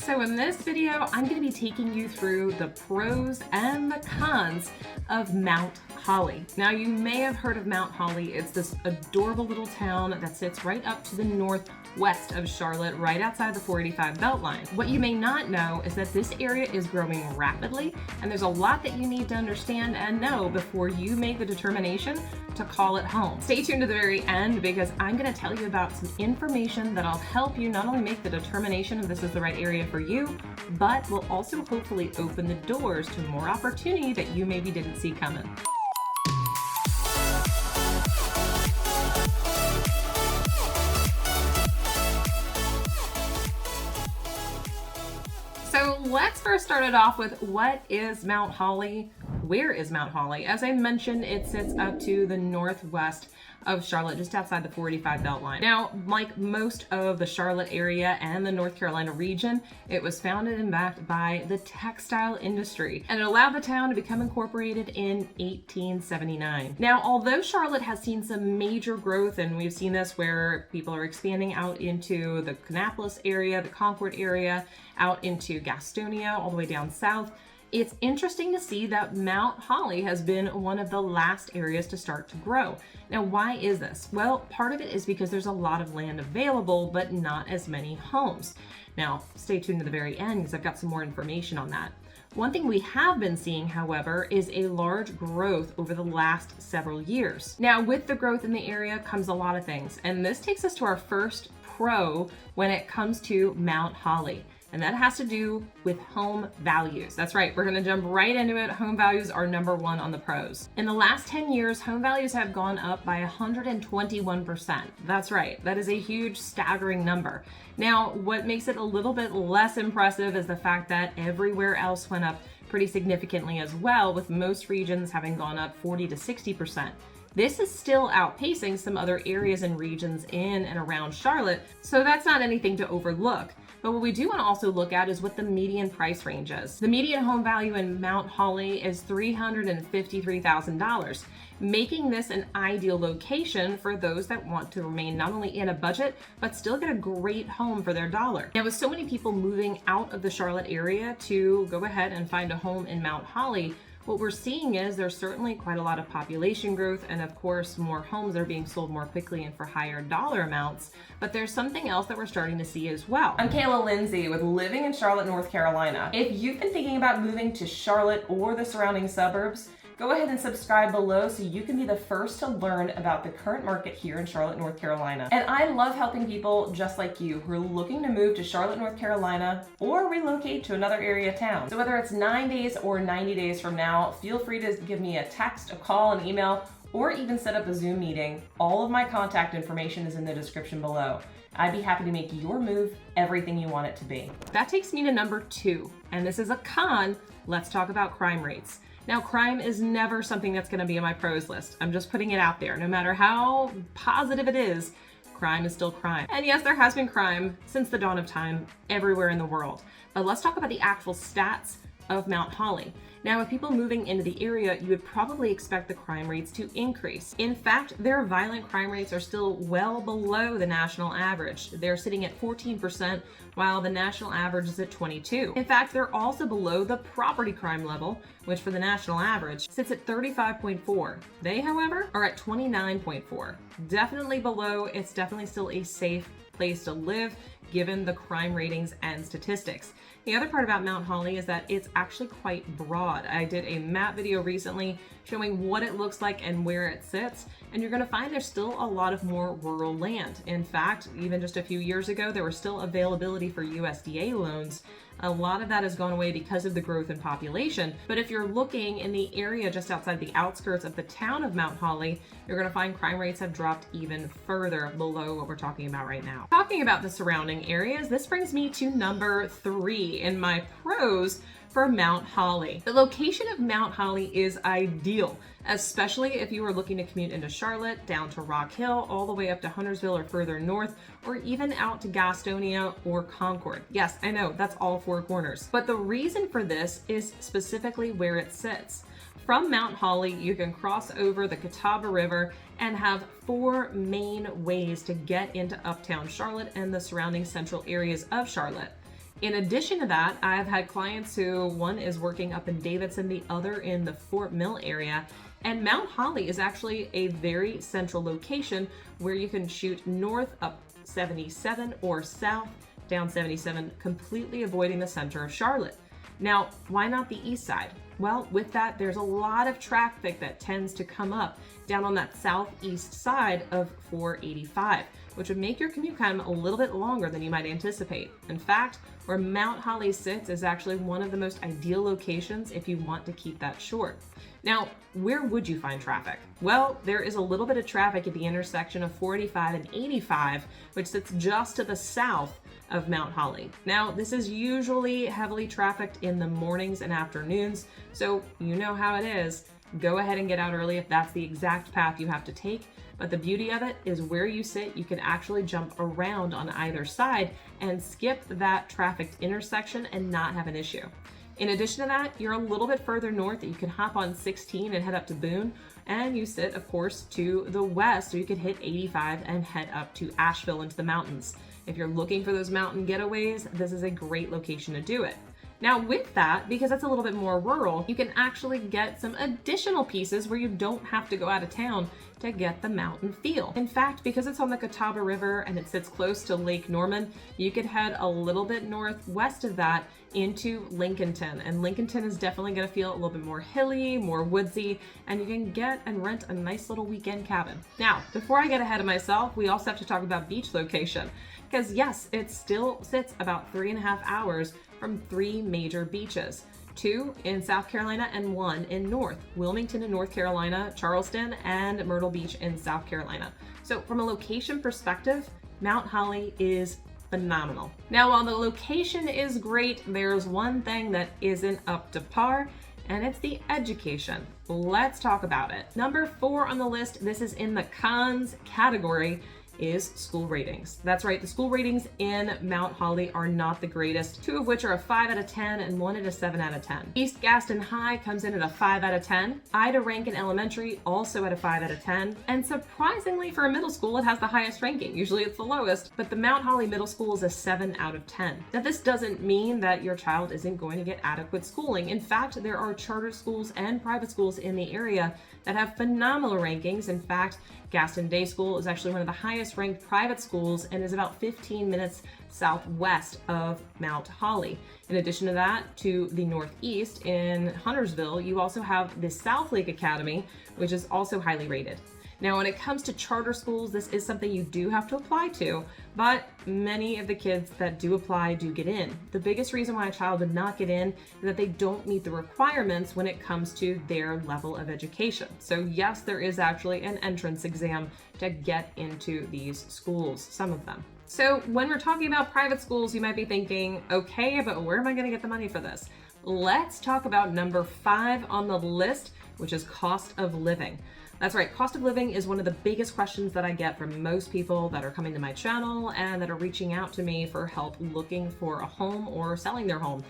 So in this video, I'm going to be taking you through the pros and the cons of Mount Holly. Now, you may have heard of Mount Holly. It's this adorable little town that sits right up to the northwest of Charlotte, right outside the 485 Beltline. What you may not know is that this area is growing rapidly, and there's a lot that you need to understand and know before you make the determination to call it home. Stay tuned to the very end because I'm going to tell you about some information that'll help you not only make the determination if this is the right area for you, but will also hopefully open the doors to more opportunity that you maybe didn't see coming. So let's first start it off with what is Mount Holly? Where is Mount Holly? As I mentioned, it sits up to the northwest of Charlotte, just outside the 485 Beltline. Now, like most of the Charlotte area and the North Carolina region, it was founded and backed by the textile industry, and it allowed the town to become incorporated in 1879. Now, although Charlotte has seen some major growth, and we've seen this where people are expanding out into the Kannapolis area, the Concord area, out into Gastonia, all the way down south, it's interesting to see that Mount Holly has been one of the last areas to start to grow. Now, why is this? Well, part of it is because there's a lot of land available, but not as many homes. Now, stay tuned to the very end because I've got some more information on that. One thing we have been seeing, however, is a large growth over the last several years. Now, with the growth in the area comes a lot of things, and this takes us to our first pro when it comes to Mount Holly. And that has to do with home values. That's right, we're gonna jump right into it. Home values are number one on the pros. In the last 10 years, home values have gone up by 121%. That's right, that is a huge, staggering number. Now, what makes it a little bit less impressive is the fact that everywhere else went up pretty significantly as well, with most regions having gone up 40 to 60%. This is still outpacing some other areas and regions in and around Charlotte, so that's not anything to overlook. But what we do want to also look at is what the median price range is. The median home value in Mount Holly is $353,000, making this an ideal location for those that want to remain not only in a budget, but still get a great home for their dollar. Now, with so many people moving out of the Charlotte area to go ahead and find a home in Mount Holly, what we're seeing is there's certainly quite a lot of population growth, and of course more homes are being sold more quickly and for higher dollar amounts, but there's something else that we're starting to see as well. I'm 𝗖𝘁 with Living in Charlotte, North Carolina. If you've been thinking about moving to Charlotte or the surrounding suburbs, go ahead and subscribe below so you can be the first to learn about the current market here in Charlotte, North Carolina. And I love helping people just like you who are looking to move to Charlotte, North Carolina or relocate to another area town. So whether it's 9 days or 90 days from now, feel free to give me a text, a call, an email, or even set up a Zoom meeting. All of my contact information is in the description below. I'd be happy to make your move everything you want it to be. That takes me to number 2, and this is a con. Let's talk about crime rates. Now, crime is never something that's going to be on my pros list. I'm just putting it out there. No matter how positive it is, crime is still crime. And yes, there has been crime since the dawn of time everywhere in the world. But let's talk about the actual stats of Mount Holly. Now, with people moving into the area, you would probably expect the crime rates to increase. In fact, their violent crime rates are still well below the national average. They're sitting at 14%, while the national average is at 22%. In fact, they're also below the property crime level, which for the national average sits at 35.4. They, however, are at 29.4. Definitely below. It's definitely still a safe place to live, given the crime ratings and statistics. The other part about Mount Holly is that it's actually quite broad. I did a map video recently showing what it looks like and where it sits, and you're gonna find there's still a lot of more rural land. In fact, even just a few years ago, there was still availability for USDA loans. A lot of that has gone away because of the growth in population. But if you're looking in the area just outside the outskirts of the town of Mount Holly, you're gonna find crime rates have dropped even further below what we're talking about right now. Talking about the surrounding areas, this brings me to number 3 in my pros for Mount Holly. The location of Mount Holly is ideal, especially if you are looking to commute into Charlotte, down to Rock Hill, all the way up to Huntersville or further north, or even out to Gastonia or Concord. Yes, I know, that's all 4 corners. But the reason for this is specifically where it sits. From Mount Holly, you can cross over the Catawba River and have 4 main ways to get into uptown Charlotte and the surrounding central areas of Charlotte. In addition to that, I've had clients who one is working up in Davidson, the other in the Fort Mill area. And Mount Holly is actually a very central location where you can shoot north up 77 or south down 77, completely avoiding the center of Charlotte. Now, why not the east side? Well, with that, there's a lot of traffic that tends to come up down on that southeast side of 485, which would make your commute time a little bit longer than you might anticipate. In fact, where Mount Holly sits is actually one of the most ideal locations if you want to keep that short. Now, where would you find traffic? Well, there is a little bit of traffic at the intersection of 485 and 85, which sits just to the south of Mount Holly. Now, this is usually heavily trafficked in the mornings and afternoons, so you know how it is. Go ahead and get out early if that's the exact path you have to take. But the beauty of it is where you sit, you can actually jump around on either side and skip that trafficked intersection and not have an issue. In addition to that, you're a little bit further north that you can hop on 16 and head up to Boone, and you sit, of course, to the west, so you could hit 85 and head up to Asheville into the mountains. If you're looking for those mountain getaways, this is a great location to do it. Now with that, because it's a little bit more rural, you can actually get some additional pieces where you don't have to go out of town to get the mountain feel. In fact, because it's on the Catawba River and it sits close to Lake Norman, you could head a little bit northwest of that into Lincolnton. And Lincolnton is definitely gonna feel a little bit more hilly, more woodsy, and you can get and rent a nice little weekend cabin. Now, before I get ahead of myself, we also have to talk about beach location. Because yes, it still sits about 3.5 hours from 3 major beaches, 2 in South Carolina and 1 in Wilmington in North Carolina, Charleston, and Myrtle Beach in South Carolina. So from a location perspective, Mount Holly is phenomenal. Now, while the location is great, there's one thing that isn't up to par, and it's the education. Let's talk about it. Number 4 on the list, this is in the cons category, is school ratings. That's right, the school ratings in Mount Holly are not the greatest, 2 of which are a 5 out of 10 and 1 at a 7 out of 10. East Gaston High comes in at a 5 out of 10. Ida Rankin Elementary also at a 5 out of 10. And surprisingly for a middle school, it has the highest ranking. Usually it's the lowest, but the Mount Holly Middle School is a 7 out of 10. Now this doesn't mean that your child isn't going to get adequate schooling. In fact, there are charter schools and private schools in the area that have phenomenal rankings. In fact, Gaston Day School is actually one of the highest ranked private schools and is about 15 minutes southwest of Mount Holly. In addition to that, to the northeast in Huntersville, you also have the South Lake Academy, which is also highly rated. Now, when it comes to charter schools, this is something you do have to apply to, but many of the kids that do apply do get in. The biggest reason why a child would not get in is that they don't meet the requirements when it comes to their level of education. So yes, there is actually an entrance exam to get into these schools, some of them. So when we're talking about private schools, you might be thinking, okay, but where am I going to get the money for this? Let's talk about number 5 on the list, which is cost of living. That's right, cost of living is one of the biggest questions that I get from most people that are coming to my channel and that are reaching out to me for help looking for a home or selling their home.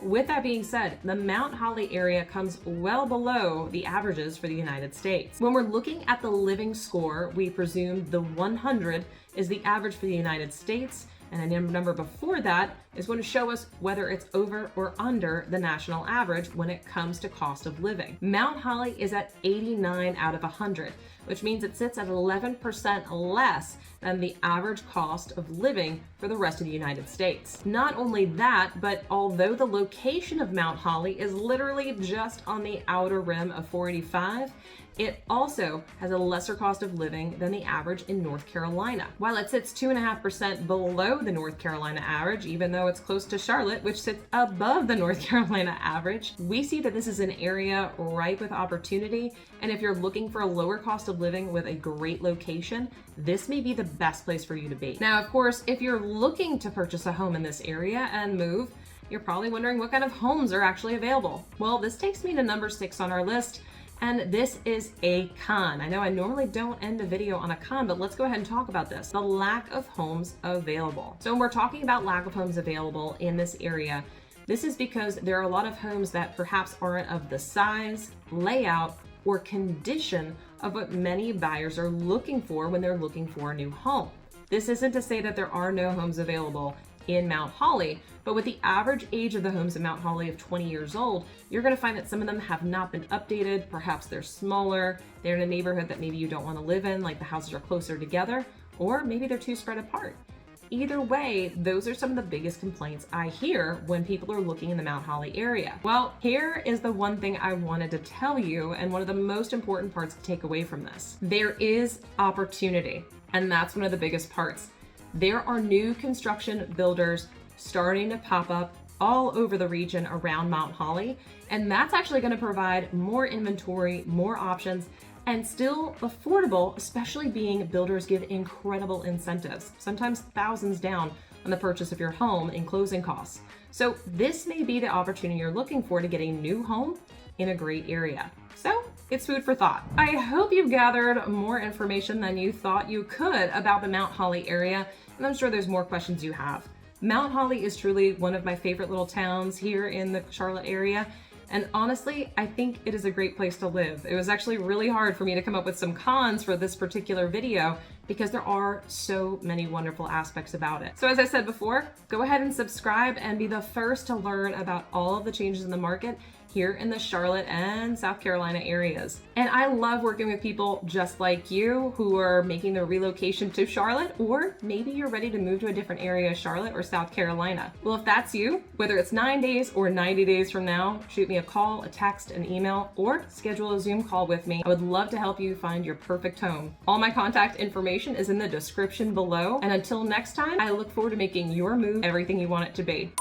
With that being said, the Mount Holly area comes well below the averages for the United States. When we're looking at the living score, we presume the 100 is the average for the United States, and a number before that is going to show us whether it's over or under the national average when it comes to cost of living. Mount Holly is at 89 out of 100, which means it sits at 11% less than the average cost of living for the rest of the United States. Not only that, but although the location of Mount Holly is literally just on the outer rim of 485, it also has a lesser cost of living than the average in North Carolina. While it sits 2.5% below the North Carolina average, even though it's close to Charlotte, which sits above the North Carolina average, we see that this is an area ripe with opportunity. And if you're looking for a lower cost of living with a great location, this may be the best place for you to be. Now, of course, if you're looking to purchase a home in this area and move, you're probably wondering what kind of homes are actually available. Well, this takes me to number 6 on our list. And this is a con. I know I normally don't end a video on a con, but let's go ahead and talk about this. The lack of homes available. So when we're talking about lack of homes available in this area, this is because there are a lot of homes that perhaps aren't of the size, layout, or condition of what many buyers are looking for when they're looking for a new home. This isn't to say that there are no homes available in Mount Holly. But with the average age of the homes in Mount Holly of 20 years old, you're going to find that some of them have not been updated. Perhaps they're smaller, they're in a neighborhood that maybe you don't want to live in, like the houses are closer together, or maybe they're too spread apart. Either way, those are some of the biggest complaints I hear when people are looking in the Mount Holly area. Well, here is the one thing I wanted to tell you, and one of the most important parts to take away from this. There is opportunity, and that's one of the biggest parts. There are new construction builders starting to pop up all over the region around Mount Holly, and that's actually going to provide more inventory, more options, and still affordable, especially being builders give incredible incentives, sometimes thousands down on the purchase of your home in closing costs. So this may be the opportunity you're looking for to get a new home in a great area. So it's food for thought. I hope you've gathered more information than you thought you could about the Mount Holly area, and I'm sure there's more questions you have. Mount Holly is truly one of my favorite little towns here in the Charlotte area. And honestly, I think it is a great place to live. It was actually really hard for me to come up with some cons for this particular video because there are so many wonderful aspects about it. So as I said before, go ahead and subscribe and be the first to learn about all of the changes in the market here in the Charlotte and South Carolina areas. And I love working with people just like you who are making the relocation to Charlotte, or maybe you're ready to move to a different area of Charlotte or South Carolina. Well, if that's you, whether it's 9 days or 90 days from now, shoot me a call, a text, an email, or schedule a Zoom call with me. I would love to help you find your perfect home. All my contact information is in the description below. And until next time, I look forward to making your move everything you want it to be.